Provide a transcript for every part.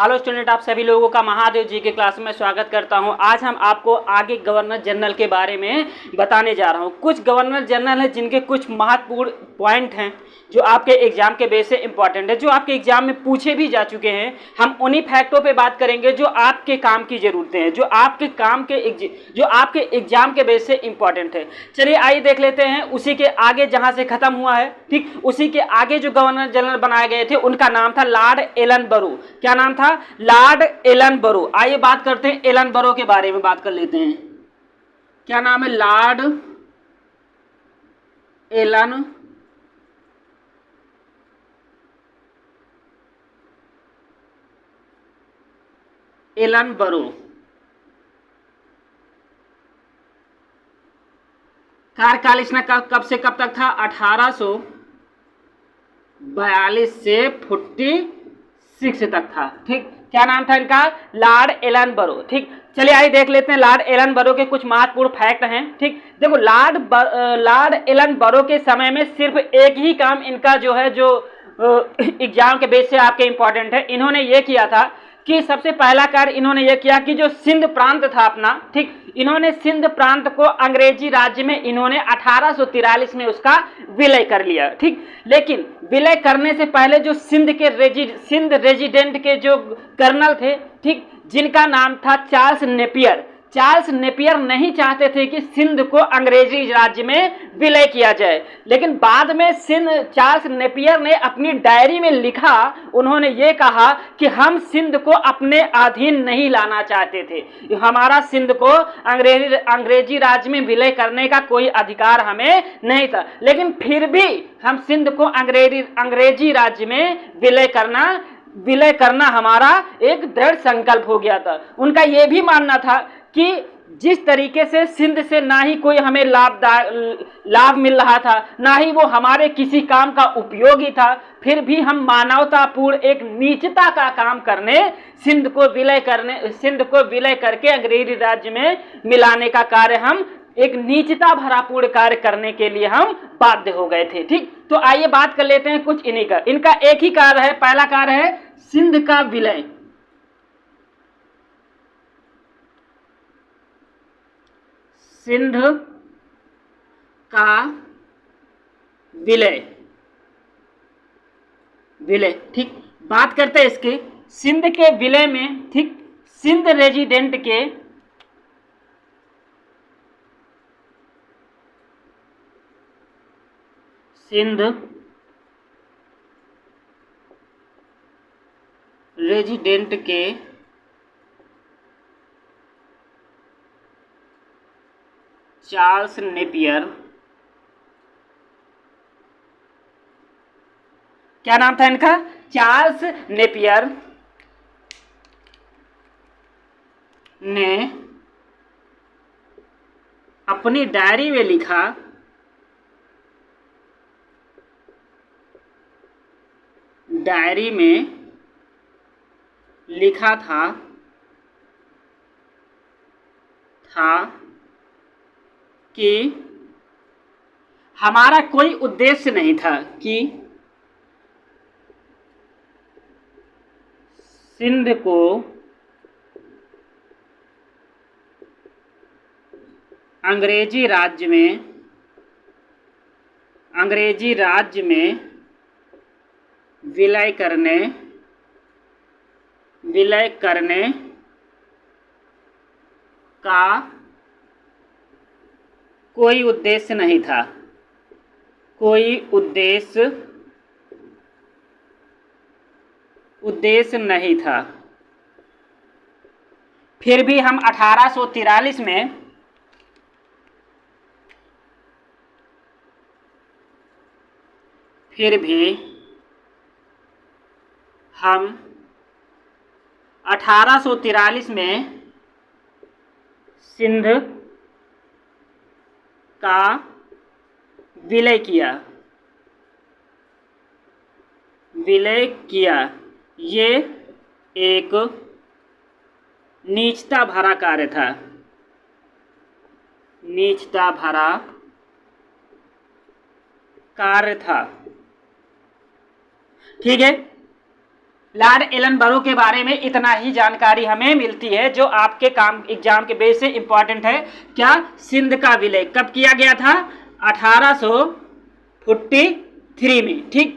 Hello student, आप सभी लोगों का महादेव जी के क्लास में स्वागत करता हूं। आज हम आपको आगे गवर्नर जनरल के बारे में बताने जा रहा हूं। कुछ गवर्नर जनरल हैं जिनके कुछ महत्वपूर्ण पॉइंट हैं जो आपके एग्जाम के बेस से इंपॉर्टेंट है, जो आपके एग्जाम में पूछे भी जा चुके हैं। हम उन्हीं फैक्टों पे बात करेंगे जो आपके काम की ज़रूरतें हैं, जो आपके एग्जाम के बेस से इंपॉर्टेंट है। चलिए आइए देख लेते हैं। उसी के आगे जहाँ से ख़त्म हुआ है, ठीक उसी के आगे जो गवर्नर जनरल बनाए गए थे उनका नाम था लॉर्ड एलन बरो। क्या नाम था? लॉर्ड एलन बरो। आइए बात करते हैं, एलन बरो के बारे में बात कर लेते हैं। क्या नाम है? लॉर्ड एलन बरो। कार्यकाल इसमें कब से कब तक था? 1842 से 46 तक था। ठीक, क्या नाम था इनका? लॉर्ड एलन बरो। ठीक, चलिए आइए देख लेते हैं लॉर्ड एलन बरो के कुछ महत्वपूर्ण फैक्ट हैं। ठीक, देखो लॉर्ड एलन बरो के समय में सिर्फ एक ही काम इनका जो है, जो एग्जाम के बेस से आपके इंपॉर्टेंट है। इन्होंने ये किया था कि सबसे पहला कार्य इन्होंने ये किया कि जो सिंध प्रांत था अपना, ठीक, इन्होंने सिंध प्रांत को अंग्रेजी राज्य में इन्होंने 1843 में उसका विलय कर लिया। ठीक, लेकिन विलय करने से पहले जो सिंध रेजिडेंट के जो कर्नल थे, ठीक, जिनका नाम था चार्ल्स नेपियर नहीं चाहते थे कि सिंध को अंग्रेजी राज्य में विलय किया जाए। लेकिन बाद में चार्ल्स नेपियर ने अपनी डायरी में लिखा, उन्होंने ये कहा कि हम सिंध को अपने अधीन नहीं लाना चाहते थे, हमारा सिंध को अंग्रेजी राज्य में विलय करने का कोई अधिकार हमें नहीं था, लेकिन फिर भी हम सिंध को अंग्रेजी राज्य में विलय करना हमारा एक दृढ़ संकल्प हो गया था। उनका यह भी मानना था कि जिस तरीके से सिंध से ना ही कोई हमें लाभ मिल रहा था, ना ही वो हमारे किसी काम का उपयोगी था, फिर भी हम मानवतापूर्ण एक नीचता का काम करने, सिंध को विलय करके अंग्रेजी राज्य में मिलाने का कार्य, हम एक नीचता भरा पूर्ण कार्य करने के लिए हम बाध्य हो गए थे। ठीक, तो आइए बात कर लेते हैं कुछ इन्हीं का। इनका एक ही कार्य है, पहला कार्य है सिंध का विलय। सिंध का विलय। ठीक, बात करते हैं इसके सिंध के विलय में। ठीक, सिंध रेजिडेंट के चार्ल्स नेपियर, क्या नाम था इनका? चार्ल्स नेपियर ने अपनी डायरी में लिखा, था कि हमारा कोई उद्देश्य नहीं था कि सिंध को अंग्रेजी राज्य में विलय करने का कोई उद्देश्य नहीं था। फिर भी हम 1843 में सिंध का विलय किया। ये एक नीचता भरा कार्य था। कार्य था। ठीक है, लॉर्ड एलन बरो के बारे में इतना ही जानकारी हमें मिलती है जो आपके काम एग्जाम के बेस से इंपॉर्टेंट है। क्या? सिंध का विलय कब किया गया था? 1843 में। ठीक,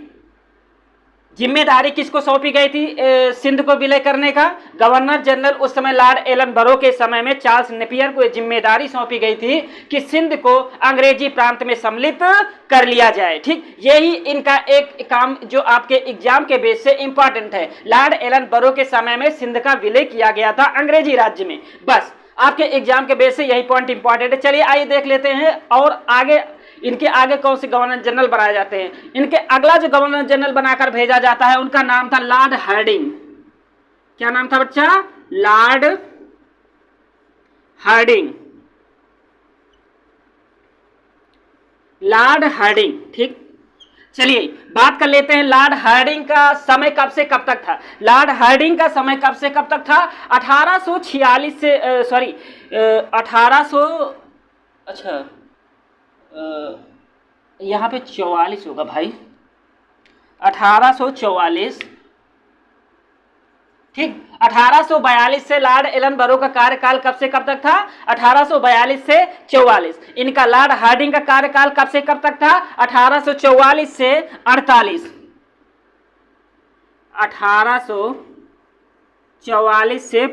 जिम्मेदारी किसको सौंपी गई थी सिंध को विलय करने का? गवर्नर जनरल उस समय लॉर्ड एलन बरो के समय में चार्ल्स नेपियर को जिम्मेदारी सौंपी गई थी कि सिंध को अंग्रेजी प्रांत में सम्मिलित कर लिया जाए। ठीक, यही इनका एक काम जो आपके एग्जाम के बेस से इंपॉर्टेंट है। लॉर्ड एलन बरो के समय में सिंध का विलय किया गया था अंग्रेजी राज्य में। बस आपके एग्जाम के बेस से यही पॉइंट इंपॉर्टेंट है। चलिए आइए देख लेते हैं और आगे इनके आगे कौन से गवर्नर जनरल बनाए जाते हैं। इनके अगला जो गवर्नर जनरल बनाकर भेजा जाता है उनका नाम था लॉर्ड हार्डिंग। क्या नाम था बच्चा? Lord Hardinge. Lord Hardinge. ठीक, चलिए बात कर लेते हैं लॉर्ड हार्डिंग का समय कब से कब तक था। लॉर्ड हार्डिंग का समय कब से कब तक था? 1846 से 1800 अच्छा यहाँ पे 44 होगा भाई, 1844। ठीक, 1842 से लॉर्ड एलन बरो का कार्यकाल कब से कब तक था? 1842 से 44। इनका लॉर्ड हार्डिंग का कार्यकाल कब से कब तक था? 1844 से 48। 1844 से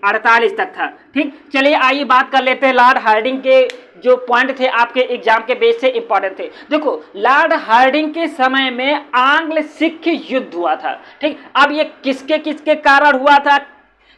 48 तक था। ठीक, चलिए आइए बात कर लेते हैं लॉर्ड हार्डिंग के जो पॉइंट थे आपके एग्जाम के बेस से इंपॉर्टेंट थे। देखो, लॉर्ड हार्डिंग के समय में आंग्ल सिख युद्ध हुआ था। ठीक, अब ये किसके किसके कारण हुआ था,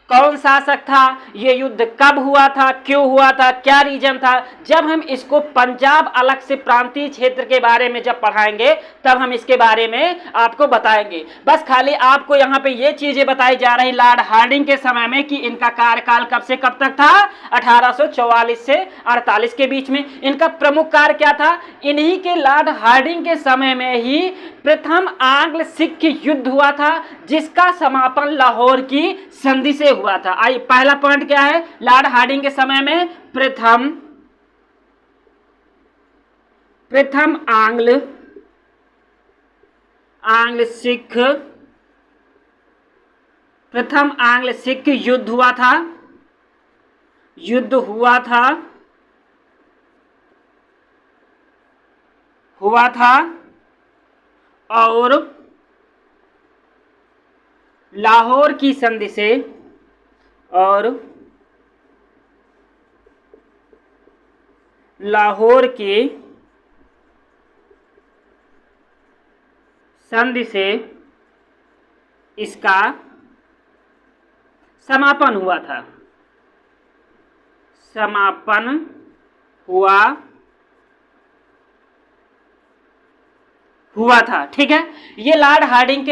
कौन शासक था, ये युद्ध कब हुआ था, क्यों हुआ था, क्या रीजन था, जब हम इसको पंजाब अलग से प्रांतीय क्षेत्र के बारे में जब पढ़ाएंगे तब हम इसके बारे में आपको बताएंगे। बस खाली आपको यहाँ पे ये चीजें बताई जा रही लॉर्ड हार्डिंग के समय में कि इनका कार्यकाल कब से कब तक था? 1844 से 48 के बीच में। इनका प्रमुख कार्य क्या था? इन्हीं के लॉर्ड हार्डिंग के समय में ही प्रथम आंग्ल सिख युद्ध हुआ था जिसका समापन लाहौर की संधि से हुआ था। आइए पहला पॉइंट क्या है? लॉर्ड हार्डिंग के समय में प्रथम आंग्ल सिख युद्ध हुआ था और लाहौर की संधि से इसका समापन हुआ था। ठीक है, ये लॉर्ड हार्डिंग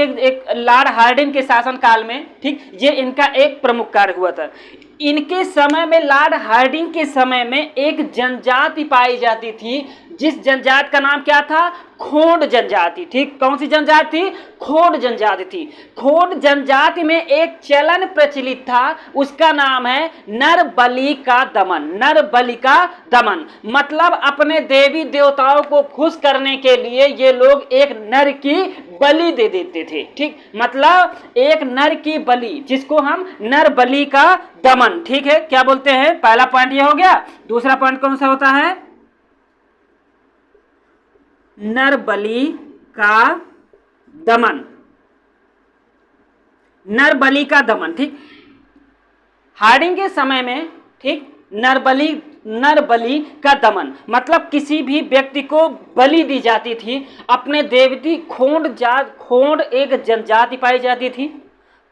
के शासनकाल में, ठीक, ये इनका एक प्रमुख कार्य हुआ था। इनके समय में, लॉर्ड हार्डिंग के समय में एक जनजाति पाई जाती थी जिस जनजाति का नाम क्या था? खोंड जनजाति। ठीक, कौन सी जनजाति थी? खोंड जनजाति थी। खोंड जनजाति में एक चलन प्रचलित था, उसका नाम है नर बलि का दमन। मतलब अपने देवी देवताओं को खुश करने के लिए ये लोग एक नर की बलि दे देते थे। ठीक, मतलब एक नर की बलि, जिसको हम नर बलि का दमन, ठीक है, क्या बोलते हैं? पहला पॉइंट ये हो गया। दूसरा पॉइंट कौन सा होता है? नर बलि का दमन। ठीक, हार्डिंग के समय में, ठीक, नर बलि का दमन मतलब किसी भी व्यक्ति को बलि दी जाती थी। अपने देवती खोंड एक जनजाति पाई जाती थी।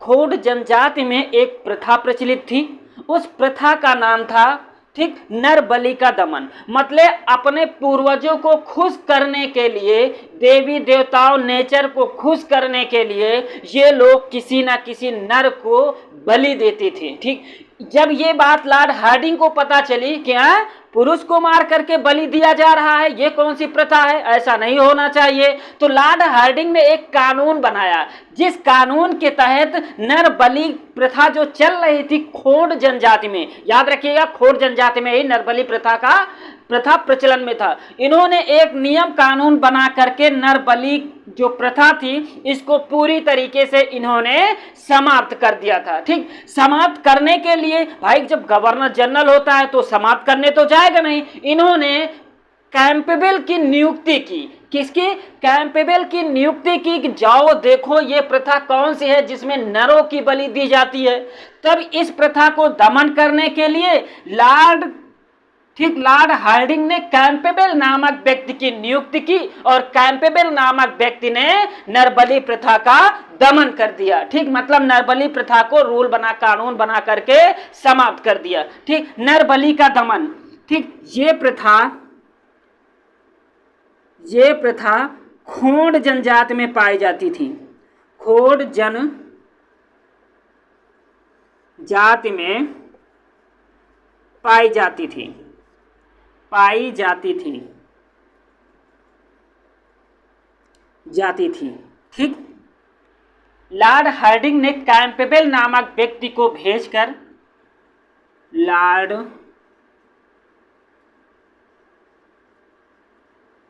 खोंड जनजाति में एक प्रथा प्रचलित थी, उस प्रथा का नाम था, ठीक, नर बलि का दमन। मतलब अपने पूर्वजों को खुश करने के लिए, देवी देवताओं नेचर को खुश करने के लिए ये लोग किसी ना किसी नर को बलि देते थे। ठीक, जब ये बात लॉर्ड हार्डिंग को पता चली कि पुरुष को मार करके बलि दिया जा रहा है, ये कौन सी प्रथा है, ऐसा नहीं होना चाहिए, तो लॉर्ड हार्डिंग ने एक कानून बनाया जिस कानून के तहत नर बलि प्रथा जो चल रही थी खोंड जनजाति में, याद रखिएगा खोंड जनजाति में ही नर बलि प्रथा का प्रथा प्रचलन में था। इन्होंने एक नियम कानून बना करके नरबलि जो प्रथा थी इसको पूरी तरीके से इन्होंने समाप्त कर दिया था। ठीक, समाप्त करने के लिए भाई जब गवर्नर जनरल होता है तो समाप्त करने तो जाएगा नहीं, इन्होंने कैंपेबल की नियुक्ति की। किसकी? कैंपेबल की नियुक्ति की कि जाओ देखो ये प्रथा कौन सी है जिसमें नरों की बलि दी जाती है। तब इस प्रथा को दमन करने के लिए लॉर्ड हार्डिंग ने कैंपेबल नामक व्यक्ति की नियुक्ति की और कैंपेबल नामक व्यक्ति ने नरबलि प्रथा का दमन कर दिया। ठीक, मतलब नरबलि प्रथा को रूल बना, कानून बना करके समाप्त कर दिया। ठीक, नरबलि का दमन। ठीक, ये प्रथा खोंड जनजाति में पाई जाती थी। खोंड जनजाति में पाई जाती थी। ठीक, लॉर्ड हार्डिंग ने कैंपेबल नामक व्यक्ति को भेजकर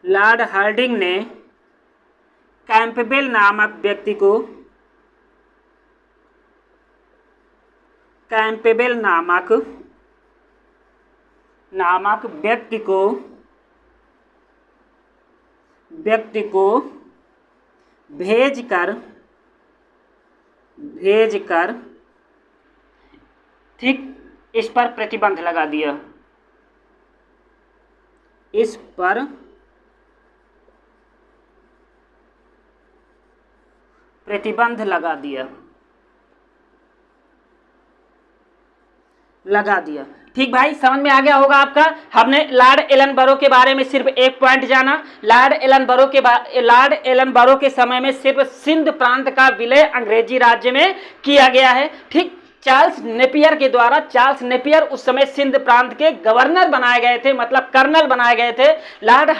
लॉर्ड हार्डिंग ने कैंपेबल नामक व्यक्ति को भेजकर ठीक इस पर प्रतिबंध लगा दिया। ठीक भाई, समझ में आ गया होगा आपका। हमने लॉर्ड एलनबरो के बारे में सिर्फ एक पॉइंट जाना। लॉर्ड एलनबरो के समय में सिर्फ सिंध प्रांत का विलय अंग्रेजी राज्य में किया गया है। ठीक, चार्ल्स नेपियर उस समय सिंध प्रांत के गवर्नर बनाए गए थे, मतलब कर्नल बनाए गए थे। लॉर्ड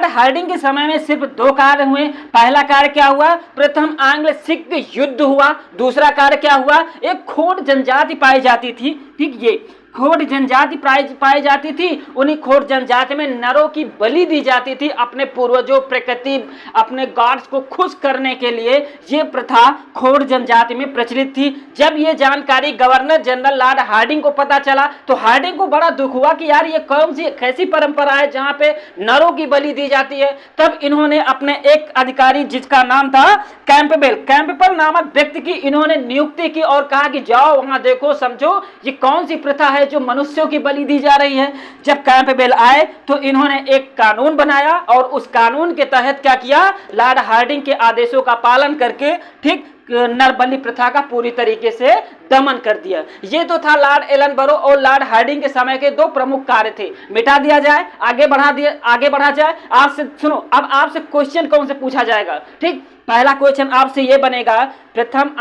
हार्डिंग के समय में सिर्फ 2 कार्य हुए। पहला कार्य क्या हुआ? प्रथम आंग्ल सिख युद्ध हुआ। दूसरा कार्य क्या हुआ? एक खोंड जनजाति पाई जाती थी। ठीक, ये खोंड जनजाति पाई जाती थी। उन्हीं खोंड जनजाति में नरों की बलि दी जाती थी अपने पूर्वजों, प्रकृति, अपने गॉड्स को खुश करने के लिए। ये प्रथा खोंड जनजाति में प्रचलित थी। जब ये जानकारी गवर्नर जनरल लॉर्ड हार्डिंग को पता चला तो हार्डिंग को बड़ा दुख हुआ कि यार ये कौन सी कैसी परंपरा है जहां पे नरों की बलि दी जाती है। तब इन्होंने अपने एक अधिकारी जिसका नाम था कैंपेबल नामक व्यक्ति की इन्होंने नियुक्ति की और कहा कि जाओ वहां देखो, समझो ये कौन सी प्रथा है जो मनुष्यों की बलि दी जा रही है। जब कैंपेबल आए तो इन्होंने एक कानून बनाया और उस कानून के तहत क्या किया? लॉर्ड हार्डिंग के आदेशों का पालन करके ठीक नरबलि प्रथा का पूरी तरीके से दमन कर दिया। ये तो था लॉर्ड एलनबरो और लॉर्ड हार्डिंग के समय के 2 प्रमुख कार्य थे। मिटा दिया जाए, आगे बढ़ा जाए। आपसे सुनो, अब आपसे क्वेश्चन कौन से पूछा जाएगा? ठीक, पहला क्वेश्चन आपसे ये बनेगा, प्रथम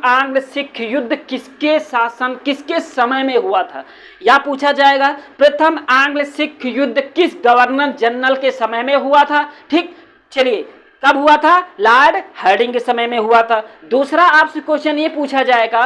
आंग्ल सिख युद्ध किसके समय में हुआ था? या पूछा जाएगा प्रथम आंग्ल सिख युद्ध किस गवर्नर जनरल के समय में हुआ था? ठीक, चलिए कब हुआ था? लॉर्ड हार्डिंग के समय में हुआ था। दूसरा आपसे क्वेश्चन ये पूछा जाएगा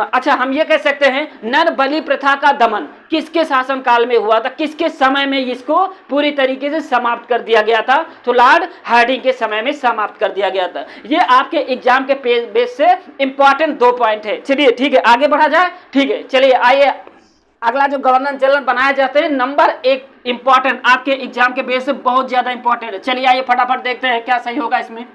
अच्छा हम ये कह सकते हैं नरबलि प्रथा का दमन किसके शासन काल में हुआ था? किसके समय में इसको पूरी तरीके से समाप्त कर दिया गया था? तो लॉर्ड हार्डिंग के समय में समाप्त कर दिया गया था। ये आपके एग्जाम के बेस से इंपॉर्टेंट 2 पॉइंट है। चलिए ठीक है, आगे बढ़ा जाए। ठीक है, चलिए आइए, अगला जो गवर्नर जनरल बनाए जाते हैं, नंबर 1 इंपॉर्टेंट, आपके एग्जाम के बेस से बहुत ज्यादा इंपॉर्टेंट है। चलिए आइए फटाफट देखते हैं क्या सही होगा इसमें।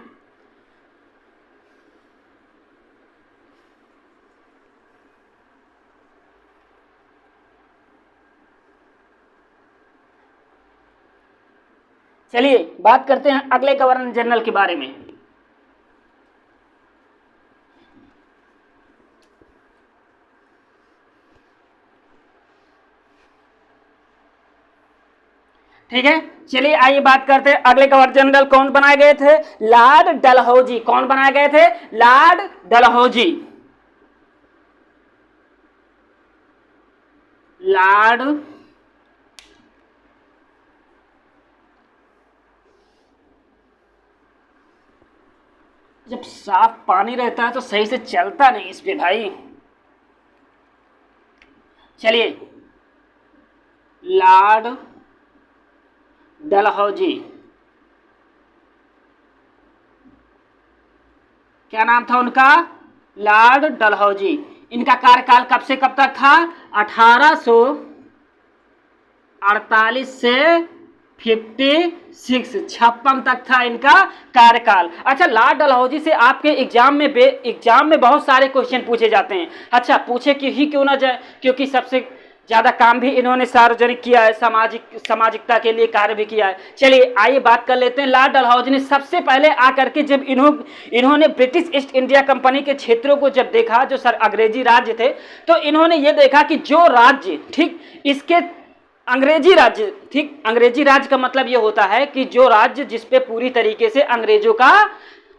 चलिए बात करते हैं अगले गवर्नर जनरल के बारे में। ठीक है, चलिए आइए बात करते हैं अगले गवर्नर जनरल कौन बनाए गए थे? लॉर्ड डलहौजी। कौन बनाए गए थे? लॉर्ड डलहौजी। जब साफ पानी रहता है तो सही से चलता नहीं इस पे भाई। चलिए, लॉर्ड डलहौजी, क्या नाम था उनका? लॉर्ड डलहौजी। इनका कार्यकाल कब से कब तक था? 1848 से 56 तक था इनका कार्यकाल। अच्छा, लॉर्ड डलहौजी से आपके एग्जाम में बहुत सारे क्वेश्चन पूछे जाते हैं। अच्छा, पूछे क्यों ना जाए, क्योंकि सबसे ज़्यादा काम भी इन्होंने सार्वजनिक किया है, सामाजिकता के लिए कार्य भी किया है। चलिए आइए बात कर लेते हैं। लॉर्ड डलहौजी ने सबसे पहले आकर के जब इन्होंने ब्रिटिश ईस्ट इंडिया कंपनी के क्षेत्रों को जब देखा, जो अंग्रेजी राज्य थे, तो इन्होंने ये देखा कि जो राज्य, ठीक, इसके अंग्रेजी राज्य, ठीक, अंग्रेजी राज्य का मतलब ये होता है कि जो राज्य जिस पे पूरी तरीके से अंग्रेजों का,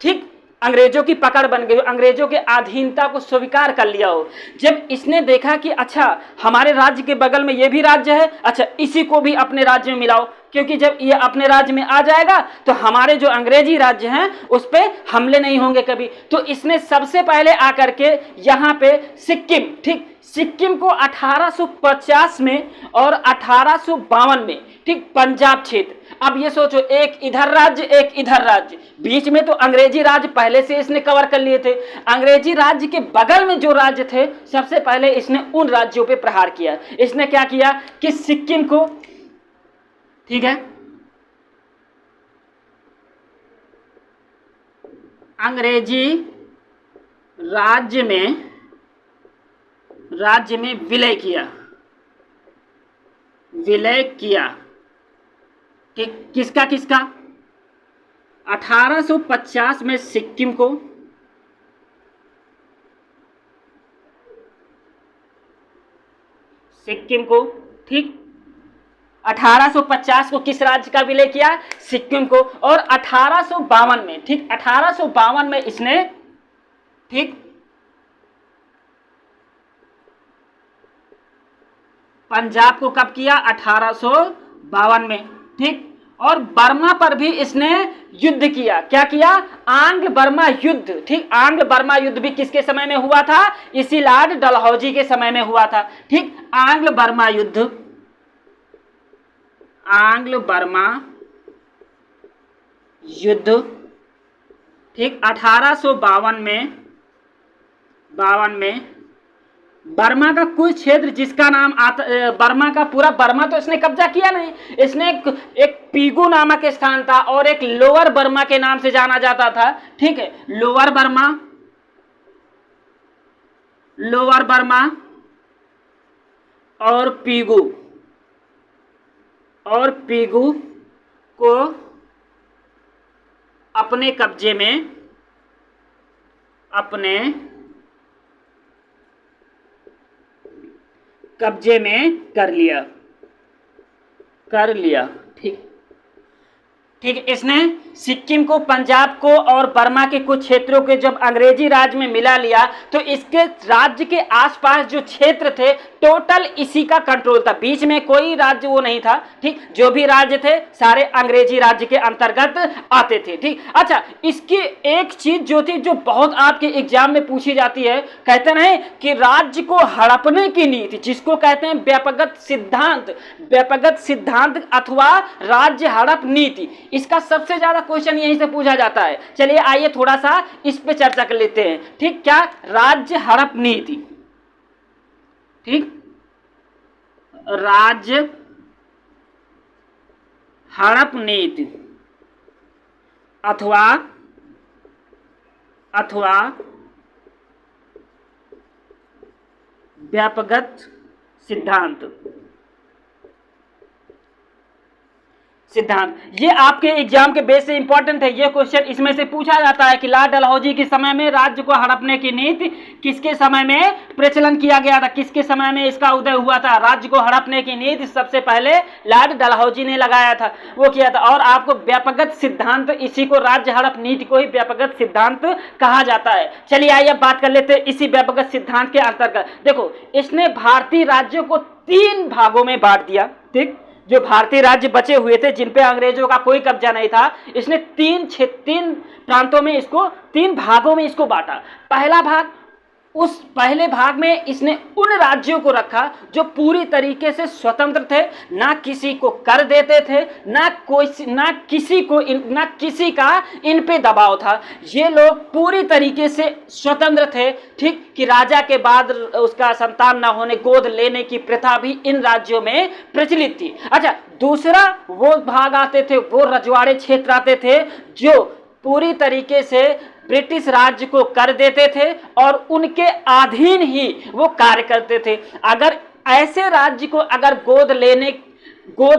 ठीक, अंग्रेजों की पकड़ बन गई, अंग्रेजों के अधीनता को स्वीकार कर लिया हो। जब इसने देखा कि अच्छा हमारे राज्य के बगल में ये भी राज्य है, अच्छा इसी को भी अपने राज्य में मिलाओ, क्योंकि जब ये अपने राज्य में आ जाएगा तो हमारे जो अंग्रेजी राज्य हैं उस पर हमले नहीं होंगे कभी। तो इसने सबसे पहले आकर के यहाँ पे सिक्किम, ठीक, सिक्किम को 1850 में और 1852 में, ठीक, पंजाब क्षेत्र। अब ये सोचो, एक इधर राज्य एक इधर राज्य, बीच में तो अंग्रेजी राज्य पहले से इसने कवर कर लिए थे। अंग्रेजी राज्य के बगल में जो राज्य थे, सबसे पहले इसने उन राज्यों पे प्रहार किया। इसने क्या किया कि सिक्किम को, ठीक है, अंग्रेजी राज्य में विलय किया, ठीक, किसका 1850 में सिक्किम को, ठीक, 1850 को किस राज्य का विलय किया? सिक्किम को। और 1852 में, ठीक, 1852 में इसने, ठीक, पंजाब को कब किया? 1852 में, ठीक। और बर्मा पर भी इसने युद्ध किया। क्या किया? आंग्ल बर्मा युद्ध, ठीक। आंग्ल बर्मा युद्ध भी किसके समय में हुआ था? इसी लॉर्ड डलहौजी के समय में हुआ था, ठीक। आंग्ल बर्मा युद्ध, ठीक, 1852 में बर्मा का कुछ क्षेत्र जिसका नाम आता, बर्मा का पूरा बर्मा तो इसने कब्जा किया नहीं। इसने एक पीगू नामक स्थान था और एक लोअर बर्मा के नाम से जाना जाता था, ठीक है। लोअर बर्मा और पीगू को अपने कब्जे में कर लिया, ठीक, ठीक। इसने सिक्किम को, पंजाब को और बर्मा के कुछ क्षेत्रों के जब अंग्रेजी राज्य में मिला लिया, तो इसके राज्य के आसपास जो क्षेत्र थे टोटल इसी का कंट्रोल था। बीच में कोई राज्य वो नहीं था, ठीक। जो भी राज्य थे सारे अंग्रेजी राज्य के अंतर्गत आते थे, ठीक। अच्छा, इसकी एक चीज जो थी, जो बहुत आपके एग्जाम में पूछी जाती है, कहते नहीं कि राज्य को हड़पने की नीति, जिसको कहते हैं व्यापकगत सिद्धांत अथवा राज्य हड़प नीति, इसका सबसे ज्यादा क्वेश्चन यहीं से पूछा जाता है। चलिए आइए थोड़ा सा इस पे चर्चा कर लेते हैं, ठीक। क्या? राज्य हड़प नीति, ठीक। राज्य हड़प नीति अथवा व्यापकगत सिद्धांत, ये आपके एग्जाम के बेस से इंपॉर्टेंट है। ये क्वेश्चन इसमें से पूछा जाता है कि लॉर्ड डलहौजी के समय में राज्य को हड़पने की नीति किसके समय में प्रचलन किया गया था, किसके समय में इसका उदय हुआ था। राज्य को हड़पने की नीति सबसे पहले लॉर्ड डलहौजी ने लगाया था, वो किया था। और आपको व्यापकगत सिद्धांत, इसी को राज्य हड़प नीति को ही व्यापकगत सिद्धांत कहा जाता है। चलिए आइए बात कर लेते हैं इसी व्यापकगत सिद्धांत के अंतर्गत। देखो, इसने भारतीय राज्यों को 3 भागों में बांट दिया, ठीक। जो भारतीय राज्य बचे हुए थे जिन पे अंग्रेजों का कोई कब्जा नहीं था, इसने तीन प्रांतों में इसको, 3 भागों में इसको बांटा। पहला भाग, उस पहले भाग में इसने उन राज्यों को रखा जो पूरी तरीके से स्वतंत्र थे, ना किसी को कर देते थे, ना किसी का इन पे दबाव था। ये लोग पूरी तरीके से स्वतंत्र थे, ठीक, कि राजा के बाद उसका संतान ना होने, गोद लेने की प्रथा भी इन राज्यों में प्रचलित थी। अच्छा, दूसरा वो भाग आते थे, वो रजवाड़े क्षेत्र आते थे जो पूरी तरीके से ब्रिटिश राज्य को कर देते थे और उनके अधीन ही वो कार्य करते थे। अगर ऐसे राज्य को अगर गोद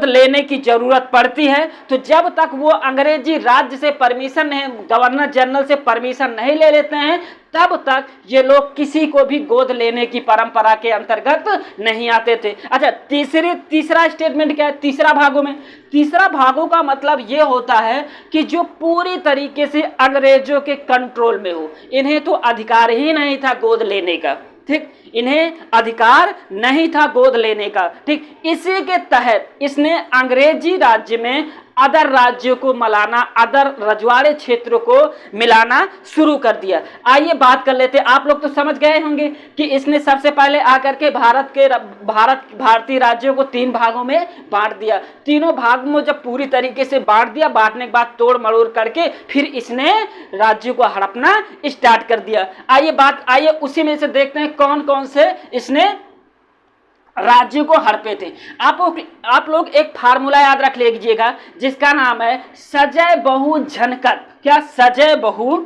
लेने की जरूरत पड़ती है तो जब तक वो अंग्रेजी राज्य से परमिशन नहीं, गवर्नर जनरल से परमिशन नहीं ले लेते हैं, तब तक ये लोग किसी को भी गोद लेने की परंपरा के अंतर्गत नहीं आते थे। अच्छा, तीसरा स्टेटमेंट क्या है? तीसरा भागों का मतलब ये होता है कि जो पूरी तरीके से अंग्रेजों के कंट्रोल में हो, इन्हें तो अधिकार ही नहीं था गोद लेने का, ठीक, इन्हें अधिकार नहीं था गोद लेने का, ठीक। इसी के तहत इसने अंग्रेजी राज्य में अदर राज्यों को मिलाना, अदर रजवाड़े क्षेत्रों को मिलाना शुरू कर दिया। आइए बात कर लेते हैं। आप लोग तो समझ गए होंगे कि इसने सबसे पहले आकर के भारतीय राज्यों को 3 भागों में बांट दिया। तीनों भागों में जब पूरी तरीके से बांट दिया, बांटने के बाद तोड़ मड़ोड़ करके फिर इसने राज्यों को हड़पना स्टार्ट कर दिया। आइए उसी में से देखते हैं कौन कौन से इसने राज्यों को हड़पे थे। आप लोग एक फार्मूला याद रख लीजिएगा जिसका नाम है सजय बहु झनकत। क्या? सजय बहु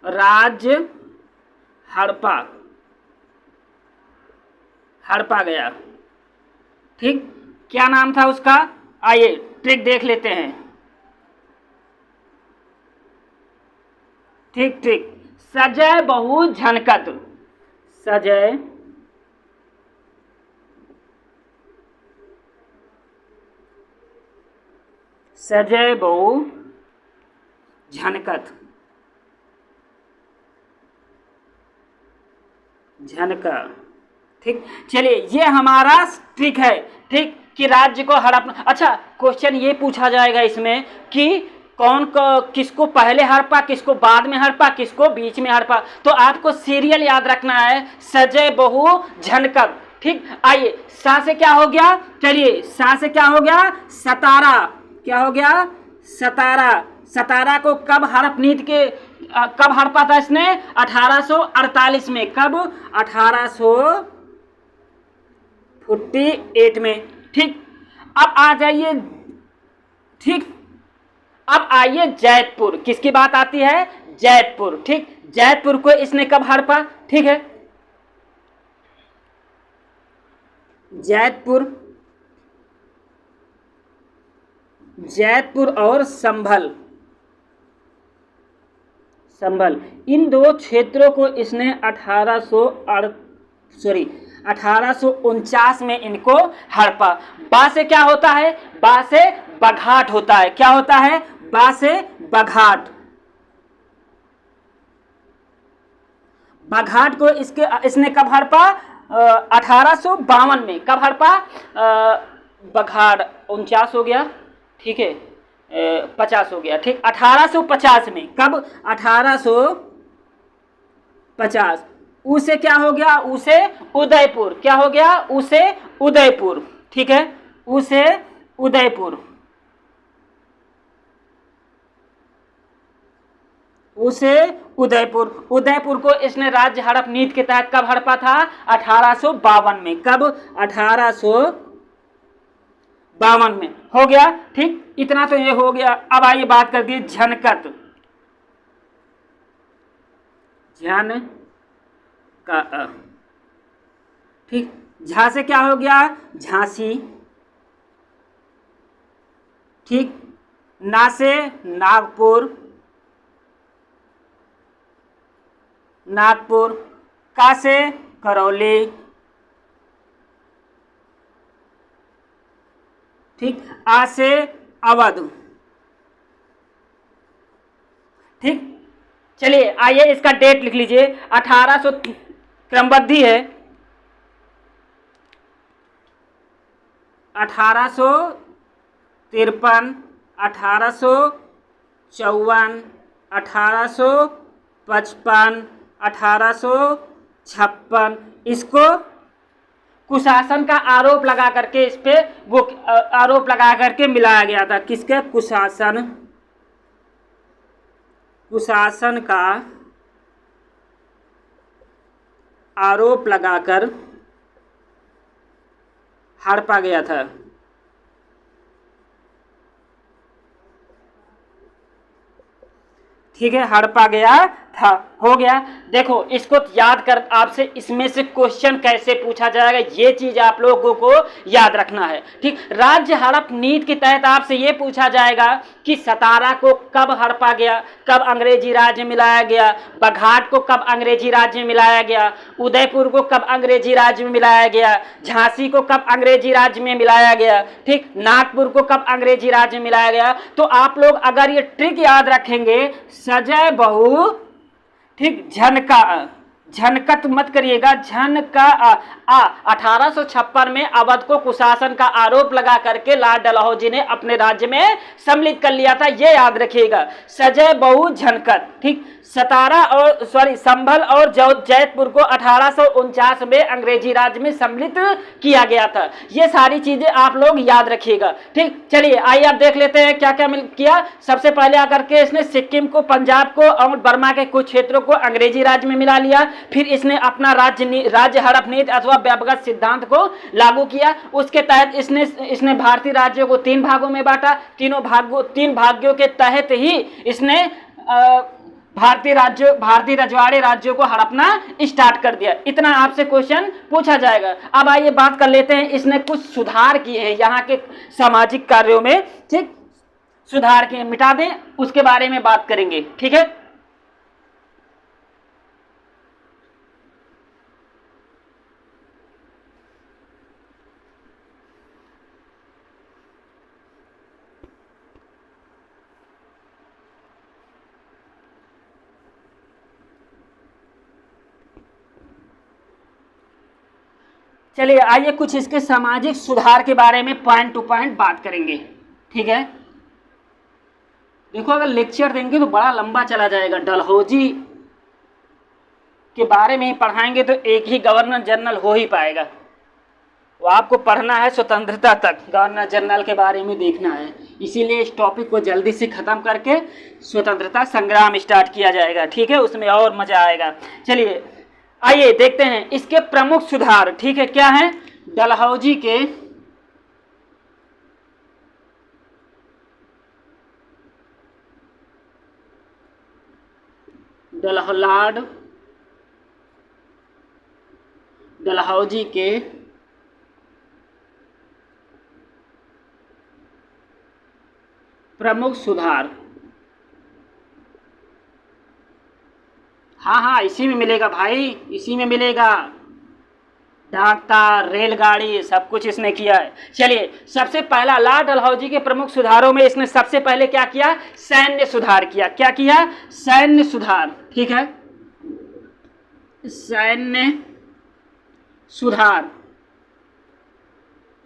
राज्य हड़पा गया, ठीक। क्या नाम था उसका? आइए ट्रिक देख लेते हैं, ठीक। सजय बहु झनकत, सजय बहु झनकत, ठीक। चलिए, ये हमारा ट्रिक है, ठीक, कि राज्य को हड़पना। अच्छा, क्वेश्चन ये पूछा जाएगा इसमें कि किसको पहले हड़पा, किसको बाद में हड़पा, किसको बीच में हड़पा। तो आपको सीरियल याद रखना है, सजय बहु झनकत, ठीक। आइए, सा से क्या हो गया? चलिए, सा से क्या हो गया? सतारा। क्या हो गया? सतारा को कब हड़पा था इसने? 1848 में। कब? 1848 में, ठीक। अब आ जाइए, ठीक। अब आइए जैतपुर। किसकी बात आती है? जैतपुर, ठीक। जैतपुर को इसने कब हड़पा? ठीक है, जैतपुर और संभल, इन 2 क्षेत्रों को इसने 1849 में इनको हड़पा। बा से क्या होता है? बा से बघाट होता है। क्या होता है? बा से बघाट। बघाट को इसने कब हड़पा? 1852 में। कब हड़पा? बघाट 49 हो गया, ठीक है, 50 हो गया, ठीक। 1850 में। कब? 1850। उसे क्या हो गया? उसे उदयपुर। क्या हो गया? उसे उदयपुर, ठीक है, उसे उदयपुर। उदयपुर को इसने राज्य हड़प नीति के तहत कब हड़पा था? 1852 में। कब? 1852 में। हो गया, ठीक। इतना तो ये हो गया। अब आइए बात कर दी झनकत। ठीक। झा से क्या हो गया? झांसी, ठीक। ना से नागपुर, का से करौली, ठीक। आ से अवध, ठीक। चलिए, आइए इसका डेट लिख लीजिए। 1800 क्रमबद्ध है, 1853, 1854, 1855, 1856 इसको कुशासन का आरोप लगा करके इस पे वो आरोप लगा करके मिलाया गया था। किसके? कुशासन का आरोप लगाकर हड़पा गया था। ठीक है, हड़पा गया था। हो गया। देखो इसको याद कर, आपसे इसमें से क्वेश्चन कैसे पूछा जाएगा ये चीज आप लोगों को याद रखना है। ठीक, राज्य हड़प नीति के तहत आपसे ये पूछा जाएगा कि सतारा को कब हड़पा गया, कब अंग्रेजी राज्य में मिलाया गया, बघाट को कब अंग्रेजी राज्य में मिलाया गया, उदयपुर को कब अंग्रेजी राज्य में मिलाया गया, झांसी को कब अंग्रेजी राज्य में मिलाया गया, ठीक, नागपुर को कब अंग्रेजी राज्य में मिलाया गया। तो आप लोग अगर ये ट्रिक याद रखेंगे, सजय बहु, ठीक, झनकत मत करिएगा, झनका 1856 में अवध को कुशासन का आरोप लगा करके लाल डलहौजी ने अपने राज्य में सम्मिलित कर लिया था, ये याद रखिएगा। सजय बहु झनकत, ठीक, संभल और जैतपुर को 1849 में अंग्रेजी राज्य में सम्मिलित किया गया था। ये सारी चीजें आप लोग याद रखिएगा। ठीक, चलिए आइए आप देख लेते हैं क्या क्या किया। सबसे पहले आकर के इसने सिक्किम को, पंजाब को और बर्मा के कुछ क्षेत्रों को अंग्रेजी राज्य में मिला लिया। फिर इसने अपना राज्य हड़प नीति अथवा व्यवगत सिद्धांत को लागू किया। उसके तहत इसने भारतीय राज्यों को 3 भागों में बांटा। 3 भाग्यों के तहत ही इसने भारतीय रजवाड़े राज्यों को हड़पना स्टार्ट कर दिया। इतना आपसे क्वेश्चन पूछा जाएगा। अब आइए बात कर लेते हैं, इसने कुछ सुधार किए हैं यहाँ के सामाजिक कार्यों में। ठीक, सुधार किए, मिटा दें, उसके बारे में बात करेंगे। ठीक है, चलिए आइए कुछ इसके सामाजिक सुधार के बारे में पॉइंट टू पॉइंट बात करेंगे। ठीक है, देखो अगर लेक्चर देंगे तो बड़ा लंबा चला जाएगा। डलहौजी के बारे में ही पढ़ाएंगे तो एक ही गवर्नर जनरल हो ही पाएगा। तो आपको पढ़ना है स्वतंत्रता तक, गवर्नर जनरल के बारे में देखना है। इसीलिए इस टॉपिक को जल्दी से ख़त्म करके स्वतंत्रता संग्राम स्टार्ट किया जाएगा। ठीक है, उसमें और मज़ा आएगा। चलिए आइए देखते हैं इसके प्रमुख सुधार। ठीक है, क्या है? डलहौजी के डलहौजी के प्रमुख सुधार। हाँ, इसी में मिलेगा भाई, इसी में मिलेगा। डाकतार, रेलगाड़ी, सब कुछ इसने किया है। चलिए सबसे पहला लाल डलहौजी के प्रमुख सुधारों में इसने सबसे पहले क्या किया? सैन्य सुधार किया। क्या किया? सैन्य सुधार। ठीक है, सैन्य सुधार।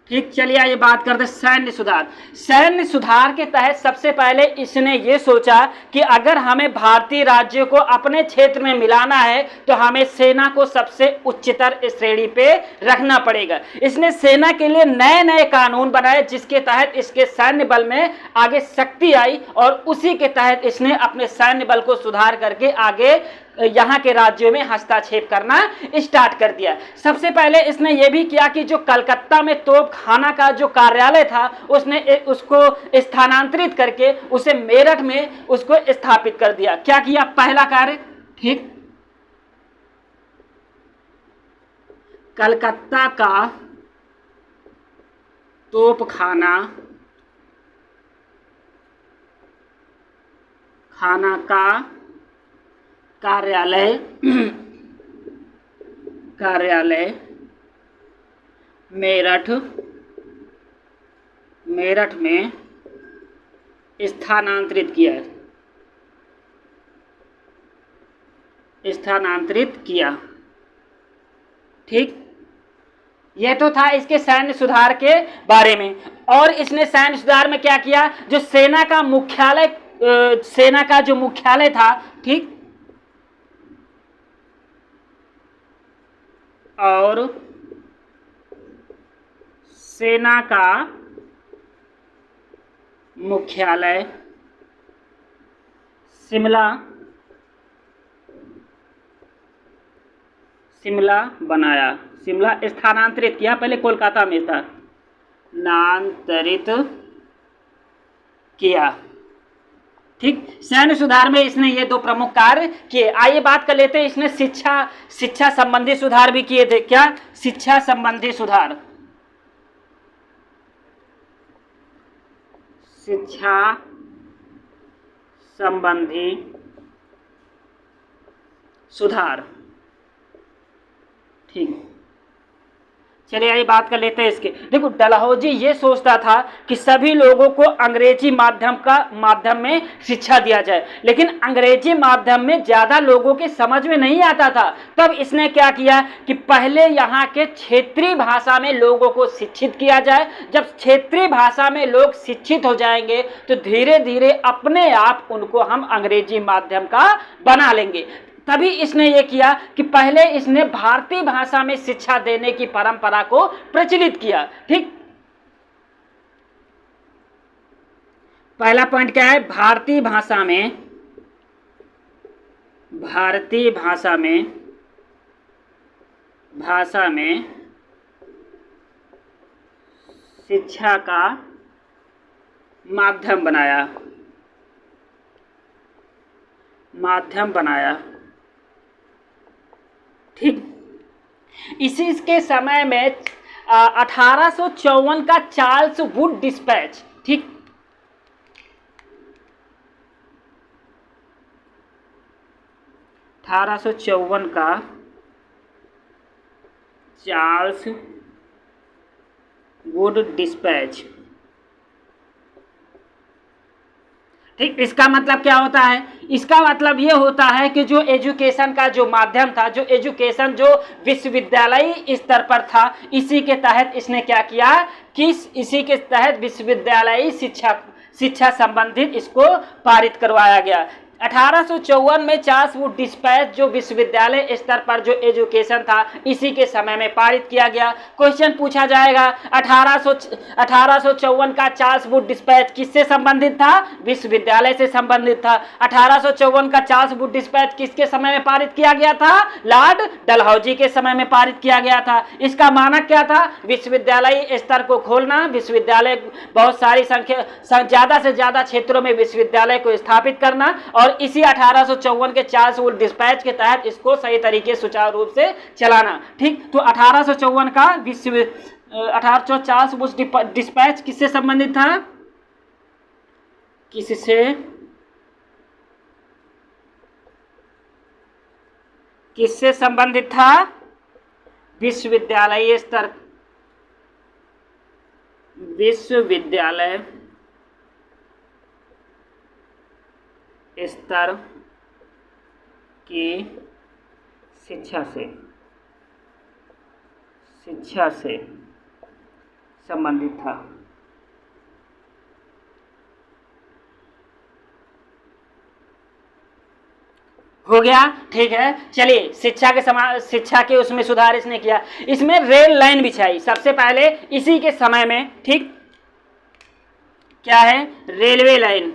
ठीक, चलिए आइए बात करते हैं सैन्य सुधार। सैन्य सुधार के तहत सबसे पहले इसने ये सोचा कि अगर हमें भारतीय राज्यों को अपने क्षेत्र में मिलाना है तो हमें सेना को सबसे उच्चतर श्रेणी पे रखना पड़ेगा। इसने सेना के लिए नए नए कानून बनाए जिसके तहत इसके सैन्य बल में आगे शक्ति आई और उसी के तहत इसने अपने सैन्य बल को सुधार करके आगे यहाँ के राज्यों में हस्तक्षेप करना स्टार्ट कर दिया। सबसे पहले इसने ये भी किया कि जो कलकत्ता में तोपखाना का जो कार्यालय था उसने उसको स्थानांतरित करके उसे मेरठ में उसको स्थापित कर दिया। क्या किया? पहला कार्य। ठीक, कलकत्ता का तोपखाना का कार्यालय मेरठ में स्थानांतरित किया। ठीक, यह तो था इसके सैन्य सुधार के बारे में। और इसने सैन्य सुधार में क्या किया, जो सेना का मुख्यालय, सेना का जो मुख्यालय था, ठीक, और सेना का मुख्यालय शिमला बनाया, शिमला स्थानांतरित किया, पहले कोलकाता में था, नांतरित किया। ठीक, सैन्य सुधार में इसने ये दो प्रमुख कार्य किए। आइए बात कर लेते हैं, इसने शिक्षा संबंधी सुधार भी किए थे। क्या? शिक्षा संबंधी सुधार, शिक्षा संबंधी सुधार। ठीक, चलिए आइए बात कर लेते हैं इसके। देखो, डलहौजी ये सोचता था कि सभी लोगों को अंग्रेजी माध्यम में शिक्षा दिया जाए, लेकिन अंग्रेजी माध्यम में ज़्यादा लोगों के समझ में नहीं आता था। तब इसने क्या किया कि पहले यहाँ के क्षेत्रीय भाषा में लोगों को शिक्षित किया जाए। जब क्षेत्रीय भाषा में लोग शिक्षित हो जाएंगे तो धीरे धीरे अपने आप उनको हम अंग्रेजी माध्यम का बना लेंगे। तभी इसने ये किया कि पहले इसने भारतीय भाषा में शिक्षा देने की परंपरा को प्रचलित किया। ठीक, पहला पॉइंट क्या है? भारतीय भाषा में शिक्षा का माध्यम बनाया। ठीक, इसी के समय में 1854 का चार्ल्स वुड डिस्पैच, ठीक, का चार्ल्स वुड डिस्पैच। ठीक, इसका मतलब क्या होता है? इसका मतलब ये होता है कि जो एजुकेशन का जो माध्यम था, जो एजुकेशन जो विश्वविद्यालय स्तर पर था, इसी के तहत इसने क्या किया कि इसी के तहत विश्वविद्यालयी शिक्षा संबंधित इसको पारित करवाया गया। 1854 में चार्ल्स वुड डिस्पैच जो विश्वविद्यालय स्तर पर जो एजुकेशन था, इसी के समय में पारित किया गया। क्वेश्चन पूछा जाएगा, 1854 का चार्ल्स वुड डिस्पैच किससे संबंधित था? विश्वविद्यालय से संबंधित था। 1854 का चार्ल्स वुड डिस्पैच किसके समय में पारित किया गया था? लॉर्ड डलहौजी के समय में पारित किया गया था। इसका मानक क्या था? विश्वविद्यालय स्तर को खोलना, विश्वविद्यालय बहुत सारी संख्या, ज़्यादा से ज़्यादा क्षेत्रों में विश्वविद्यालय को स्थापित करना, और इसी 1854 के चार्ल्स वुड डिस्पैच के तहत इसको सही तरीके सुचारू रूप से चलाना। ठीक, तो 1854 का 1800 चार्ल्स वुड डिस्पैच किससे संबंधित था? किससे संबंधित था? विश्वविद्यालय स्तर की शिक्षा से संबंधित था। हो गया? ठीक है, चलिए शिक्षा के उसमें सुधार इसने किया। इसमें रेल लाइन बिछाई सबसे पहले इसी के समय में। ठीक, क्या है? Railway line.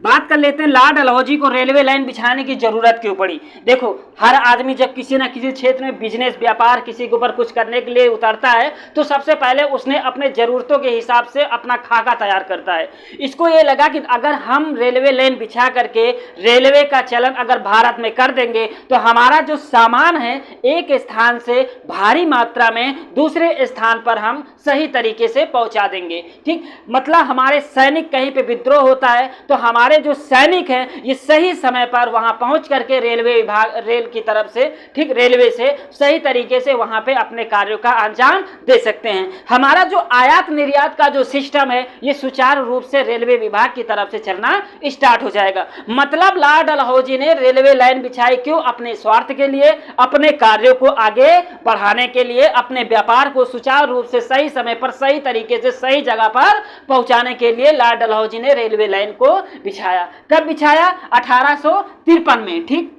बात कर लेते हैं लॉर्ड डलहौजी को रेलवे लाइन बिछाने की जरूरत क्यों पड़ी। देखो, हर आदमी जब किसी न किसी क्षेत्र में बिजनेस व्यापार किसी के ऊपर कुछ करने के लिए उतरता है तो सबसे पहले उसने अपने ज़रूरतों के हिसाब से अपना खाका तैयार करता है। इसको ये लगा कि अगर हम रेलवे लाइन बिछा करके रेलवे का चलन अगर भारत में कर देंगे तो हमारा जो सामान है एक स्थान से भारी मात्रा में दूसरे स्थान पर हम सही तरीके से पहुंचा देंगे। ठीक, मतलब हमारे सैनिक कहीं पे विद्रोह होता है तो हमारे हमारे जो सैनिक हैं ये सही समय पर वहां पहुंच करके रेलवे विभाग, रेल की तरफ से, ठीक, रेलवे से सही तरीके से वहां पे अपने कार्यों का अंजाम दे सकते हैं। हमारा जो आयात निर्यात का जो सिस्टम है ये सुचारू रूप से रेलवे विभाग की तरफ से चलना स्टार्ट हो जाएगा। मतलब लॉर्ड डलहौजी ने रेलवे लाइन बिछाई क्यों? अपने स्वार्थ के लिए, अपने कार्यों को आगे बढ़ाने के लिए, अपने व्यापार को सुचारू रूप से सही समय पर सही तरीके से सही जगह पर पहुंचाने के लिए लॉर्ड डलहौजी ने रेलवे लाइन को बिछाया। कब बिछाया? 1853 में। ठीक,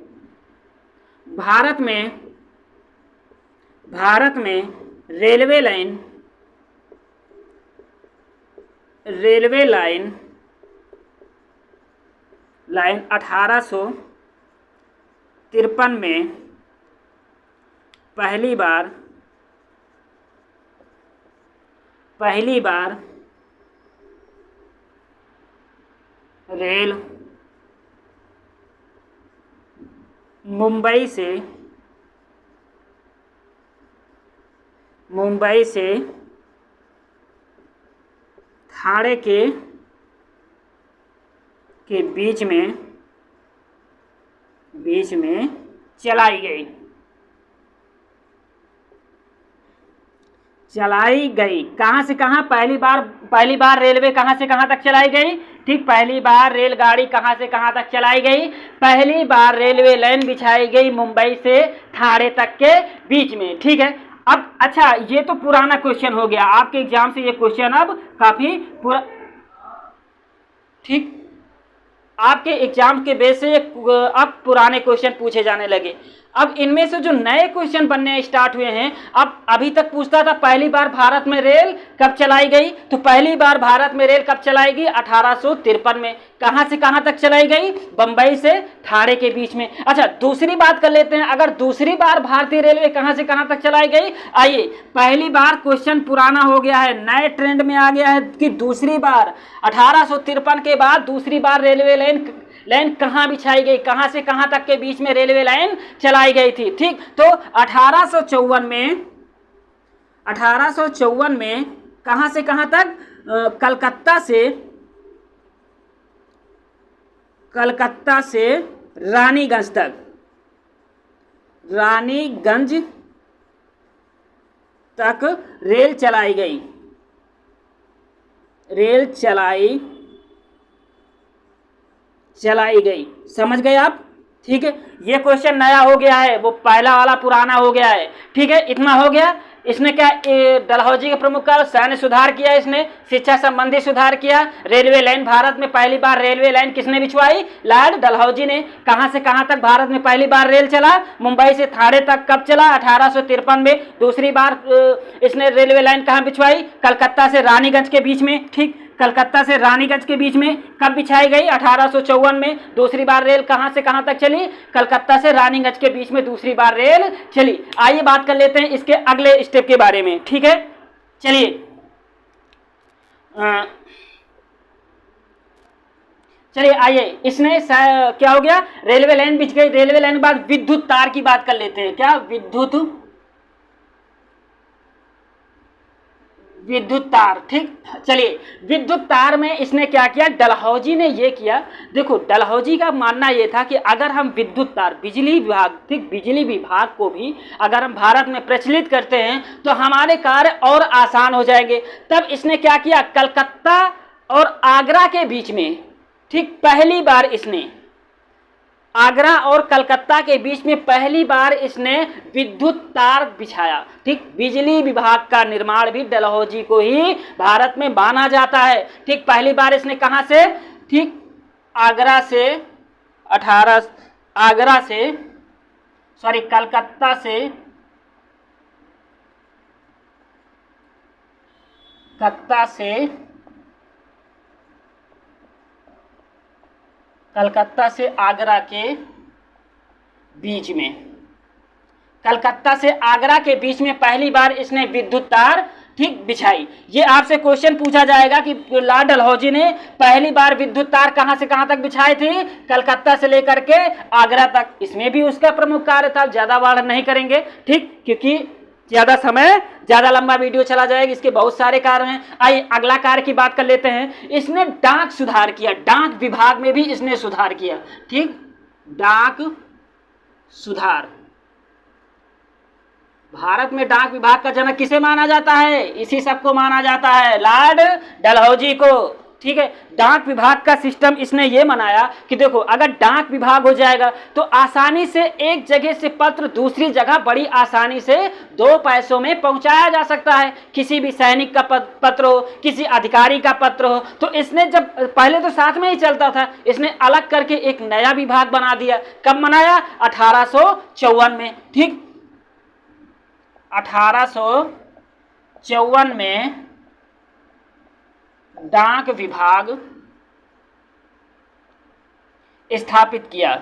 भारत में रेलवे लाइन 1853 में पहली बार रेल मुंबई से थाने के बीच में चलाई गई। कहां से कहां? पहली बार रेलवे कहां से कहां तक चलाई गई? ठीक, पहली बार रेलगाड़ी कहां से कहां तक चलाई गई? पहली बार रेलवे लाइन बिछाई गई मुंबई से ठाणे तक के बीच में। ठीक है, अब अच्छा, ये तो पुराना क्वेश्चन हो गया, आपके एग्जाम से ये क्वेश्चन अब काफी ठीक, आपके एग्जाम के बेस से अब पुराने क्वेश्चन पूछे जाने लगे। अब इनमें से जो नए क्वेश्चन बनने स्टार्ट हुए हैं, अब अभी तक पूछता था पहली बार भारत में रेल कब चलाई गई, तो पहली बार भारत में रेल कब चलाएगी? 1853 में। कहां से कहां तक चलाई गई? बंबई से ठाणे के बीच में। अच्छा, दूसरी बात कर लेते हैं, अगर दूसरी बार भारतीय रेलवे कहां से कहां तक चलाई गई? आइए, पहली बार क्वेश्चन पुराना हो गया है, नए ट्रेंड में आ गया है कि दूसरी बार 1853 के बाद दूसरी बार रेलवे लाइन कहां बिछाई गई, कहां से कहां तक के बीच में रेलवे लाइन चलाई गई थी। ठीक, तो 1854 में कहां से कहां तक? कलकत्ता से रानीगंज तक रेल चलाई गई। समझ गए आप? ठीक है, ये क्वेश्चन नया हो गया है, वो पहला वाला पुराना हो गया है। ठीक है, इतना हो गया। इसने क्या, डलहौजी के प्रमुख कार्य, सैन्य सुधार किया, इसने शिक्षा संबंधी सुधार किया। रेलवे लाइन, भारत में पहली बार रेलवे लाइन किसने बिछवाई? लॉर्ड डलहौजी ने। कहां से कहां तक भारत में पहली बार रेल चला? मुंबई से ठाणे तक। कब चला? 1853 में। दूसरी बार इसने रेलवे लाइन कहां बिछवाई? कलकत्ता से रानीगंज के बीच में। ठीक, कलकत्ता से रानीगंज के बीच में कब बिछाई गई? 1854 में। दूसरी बार रेल कहां से कहां तक चली? कलकत्ता से रानीगंज के बीच में दूसरी बार रेल चली। आइए बात कर लेते हैं इसके अगले स्टेप के बारे में। ठीक है, चलिए आइए, इसने क्या हो गया? रेलवे लाइन बिछ गई। रेलवे लाइन के बाद विद्युत तार की बात कर लेते हैं। क्या? विद्युत तार। ठीक, चलिए, विद्युत तार में इसने क्या किया? डलहौजी ने ये किया, देखो डलहौजी का मानना ये था कि अगर हम विद्युत तार, बिजली विभाग, ठीक, बिजली विभाग को भी अगर हम भारत में प्रचलित करते हैं तो हमारे कार्य और आसान हो जाएंगे। तब इसने क्या किया? कलकत्ता और आगरा के बीच में, ठीक, पहली बार इसने आगरा और कलकत्ता के बीच में पहली बार इसने विद्युत तार बिछाया। ठीक, बिजली विभाग का निर्माण भी डलहौजी को ही भारत में माना जाता है। ठीक, पहली बार इसने कहां से? ठीक, कलकत्ता से आगरा के बीच में, कलकत्ता से आगरा के बीच में पहली बार इसने विद्युत तार, ठीक, बिछाई। ये आपसे क्वेश्चन पूछा जाएगा कि लॉर्ड डलहौजी ने पहली बार विद्युत तार कहां से कहां तक बिछाई थी? कलकत्ता से लेकर के आगरा तक। इसमें भी उसका प्रमुख कार्य था, ज्यादा वार नहीं करेंगे। ठीक, क्योंकि ज्यादा समय, ज्यादा लंबा वीडियो चला जाएगा, इसके बहुत सारे कार्य हैं। आइए अगला कार्य की बात कर लेते हैं। इसने डाक सुधार किया, डाक विभाग में भी इसने सुधार किया। ठीक, डाक सुधार। भारत में डाक विभाग का जनक किसे माना जाता है? इसी सबको माना जाता है, लॉर्ड डलहौजी को। ठीक है, डाक विभाग का सिस्टम इसने ये बनाया कि देखो अगर डाक विभाग हो जाएगा तो आसानी से एक जगह से पत्र दूसरी जगह बड़ी आसानी से 2 पैसों में पहुंचाया जा सकता है। किसी भी सैनिक का पत्र हो, किसी अधिकारी का पत्र हो, तो इसने जब पहले तो साथ में ही चलता था, इसने अलग करके एक नया विभाग बना दिया। कब बनाया? 1854 में। ठीक, 1854 में डाक विभाग स्थापित किया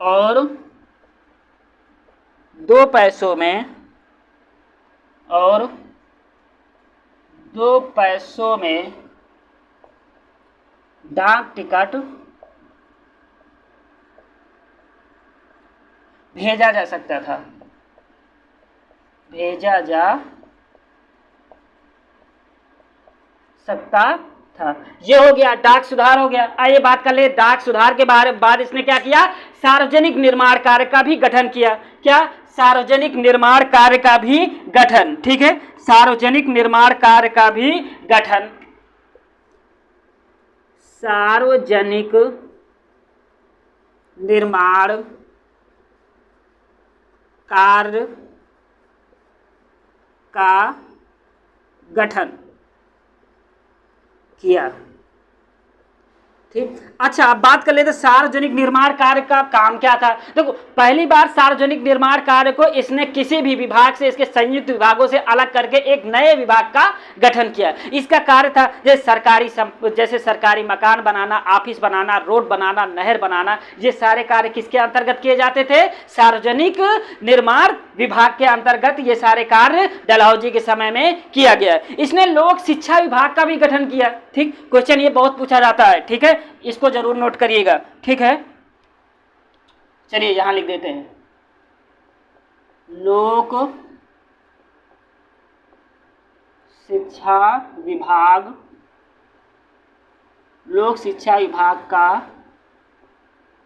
और 2 पैसों में डाक टिकट भेजा जा सकता था, भेजा जा सकता था। ये हो गया, डाक सुधार हो गया। आइए बात कर ले डाक सुधार के बाद इसने क्या किया? सार्वजनिक निर्माण कार्य का भी गठन किया। क्या? सार्वजनिक निर्माण कार्य का भी गठन। ठीक है, सार्वजनिक निर्माण कार्य का भी गठन। सार्वजनिक निर्माण कार्य का गठन किया। ठीक, अच्छा अब बात कर लेते हैं सार्वजनिक निर्माण कार्य का काम क्या था। देखो पहली बार सार्वजनिक निर्माण कार्य को इसने किसी भी विभाग से, इसके संयुक्त विभागों से अलग करके एक नए विभाग का गठन किया। इसका कार्य था जैसे सरकारी मकान बनाना, ऑफिस बनाना, रोड बनाना, नहर बनाना, ये सारे कार्य किसके अंतर्गत किए जाते थे? सार्वजनिक निर्माण विभाग के अंतर्गत ये सारे कार्य डलहौजी के समय में किया गया। इसने लोक शिक्षा विभाग का भी गठन किया। ठीक, क्वेश्चन ये बहुत पूछा जाता है। ठीक है, इसको जरूर नोट करिएगा। ठीक है, चलिए यहां लिख देते हैं, लोक शिक्षा विभाग का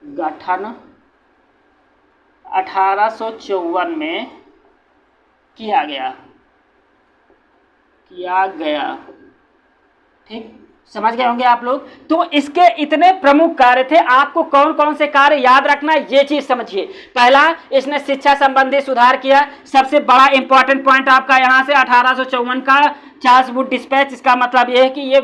गठन 1854 में किया गया। ठीक, समझ गए होंगे आप लोग। तो इसके इतने प्रमुख कार्य थे, आपको कौन कौन से कार्य याद रखना है ये चीज समझिए। पहला, इसने शिक्षा संबंधी सुधार किया। सबसे बड़ा इंपॉर्टेंट पॉइंट आपका यहां से 1854 का चार्ल्स वुड डिस्पैच। इसका मतलब यह है कि ये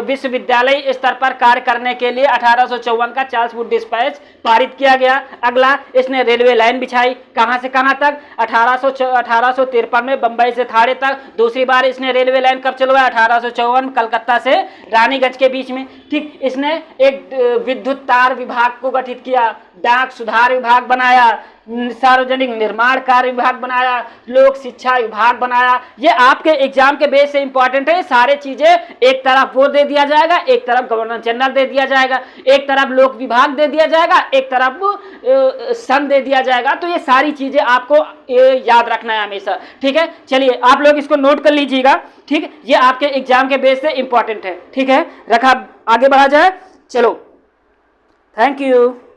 विश्वविद्यालय स्तर पर कार्य करने के लिए 1854 का चार्ल्स वुड डिस्पैच पारित किया गया। अगला, इसने रेलवे लाइन बिछाई। कहां से कहां तक? 1853 में बंबई से थाने तक। दूसरी बार इसने रेलवे लाइन कब चलवाया? 1854 कलकत्ता से रानीगंज के बीच में। ठीक, इसने एक विद्युत तार विभाग को गठित किया, डाक सुधार विभाग बनाया, सार्वजनिक निर्माण कार्य विभाग बनाया, लोक शिक्षा विभाग बनाया। ये आपके एग्जाम के बेस से इंपॉर्टेंट है। सारे चीजें एक तरफ वो दे दिया जाएगा, एक तरफ गवर्नर जनरल दे दिया जाएगा, एक तरफ लोक विभाग दे दिया जाएगा, एक तरफ सन दे दिया जाएगा। तो ये सारी चीजें आपको याद रखना है हमेशा। ठीक है, चलिए आप लोग इसको नोट कर लीजिएगा। ठीक, ये आपके एग्जाम के बेस से इंपॉर्टेंट है। ठीक है, रखा, आगे बढ़ा जाए। चलो, थैंक यू।